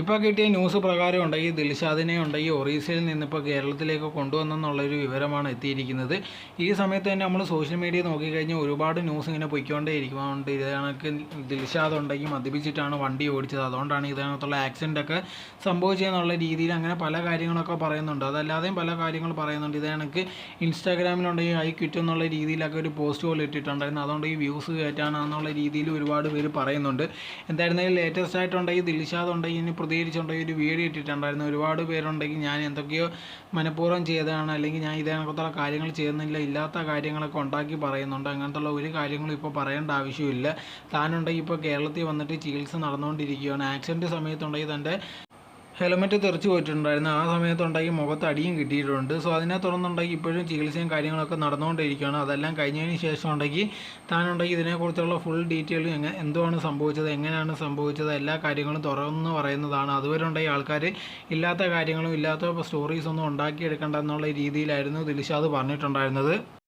ഇപ്പോൾ കിട്ടിയ ന്യൂസ് പ്രകാരം ഉണ്ടെങ്കിൽ ദിൽഷാദിനെ ഉണ്ടെങ്കിൽ ഒറീസയിൽ നിന്നിപ്പോൾ കേരളത്തിലേക്ക് കൊണ്ടുവന്നെന്നുള്ളൊരു വിവരമാണ് എത്തിയിരിക്കുന്നത്. ഈ സമയത്ത് തന്നെ നമ്മൾ സോഷ്യൽ മീഡിയ നോക്കിക്കഴിഞ്ഞാൽ ഒരുപാട് ന്യൂസ് ഇങ്ങനെ പൊയ്ക്കൊണ്ടേ ഇരിക്കും. അതുകൊണ്ട് ഇത് കണക്ക് ദിൽഷാദ് ഉണ്ടെങ്കിൽ മദ്യപിച്ചിട്ടാണ് വണ്ടി ഓടിച്ചത്, അതുകൊണ്ടാണ് ഇതിനകത്തുള്ള ആക്സിഡൻ്റ് ഒക്കെ സംഭവിച്ചതെന്നുള്ള രീതിയിൽ അങ്ങനെ പല കാര്യങ്ങളൊക്കെ പറയുന്നുണ്ട്. അതല്ലാതെയും പല കാര്യങ്ങൾ പറയുന്നുണ്ട്. ഇത് കണക്ക് ഇൻസ്റ്റാഗ്രാമിലുണ്ടെങ്കിൽ ഐ ക്വിറ്റ് എന്നുള്ള രീതിയിലൊക്കെ ഒരു പോസ്റ്റ് പോലെ ഇട്ടിട്ടുണ്ടായിരുന്നു. അതുകൊണ്ട് ഈ വ്യൂസ് കയറ്റാനാണെന്നുള്ള രീതിയിൽ ഒരുപാട് പേര് പറയുന്നുണ്ട്. എന്തായിരുന്നാലും ലേറ്റസ്റ്റ് ആയിട്ടുണ്ടെങ്കിൽ ദിൽഷാദ് ഉണ്ടെങ്കിൽ പ്രതികരിച്ചുണ്ടെങ്കിൽ ഒരു വീഡിയോ ഇട്ടിട്ടുണ്ടായിരുന്നു. ഒരുപാട് പേരുണ്ടെങ്കിൽ ഞാൻ എന്തൊക്കെയോ മനഃപൂർവ്വം ചെയ്തതാണ്, അല്ലെങ്കിൽ ഞാൻ ഇതേക്കത്തുള്ള കാര്യങ്ങൾ ചെയ്യുന്നില്ല, ഇല്ലാത്ത കാര്യങ്ങളൊക്കെ ഉണ്ടാക്കി പറയുന്നുണ്ട്. അങ്ങനത്തുള്ള ഒരു കാര്യങ്ങളും ഇപ്പോൾ പറയേണ്ട ആവശ്യമില്ല. താനുണ്ടെങ്കിൽ ഇപ്പോൾ കേരളത്തിൽ വന്നിട്ട് ചികിത്സ നടന്നുകൊണ്ടിരിക്കുകയാണ്. ആക്സിഡൻറ്റ് സമയത്തുണ്ടെങ്കിൽ തൻ്റെ ഹെൽമെറ്റ് തെറിച്ച് പോയിട്ടുണ്ടായിരുന്നു. ആ സമയത്തുണ്ടെങ്കിൽ മുഖത്ത് അടിയും കിട്ടിയിട്ടുണ്ട്. സോ അതിനെ തുടർന്നുണ്ടെങ്കിൽ ഇപ്പോഴും ചികിത്സയും കാര്യങ്ങളൊക്കെ നടന്നുകൊണ്ടിരിക്കുകയാണ്. അതെല്ലാം കഴിഞ്ഞതിന് ശേഷം ഉണ്ടെങ്കിൽ താനുണ്ടെങ്കിൽ ഇതിനെക്കുറിച്ചുള്ള ഫുൾ ഡീറ്റെയിൽ എന്തുവാണ് സംഭവിച്ചത്, എങ്ങനെയാണ് സംഭവിച്ചത്, എല്ലാ കാര്യങ്ങളും തുറന്ന് പറയുന്നതാണ്. അതുവരെ ഉണ്ടെങ്കിൽ ആൾക്കാർ ഇല്ലാത്ത കാര്യങ്ങളും ഇല്ലാത്ത സ്റ്റോറീസൊന്നും ഉണ്ടാക്കിയെടുക്കേണ്ട എന്നുള്ള രീതിയിലായിരുന്നു ദിൽഷാദ് പറഞ്ഞിട്ടുണ്ടായിരുന്നത്.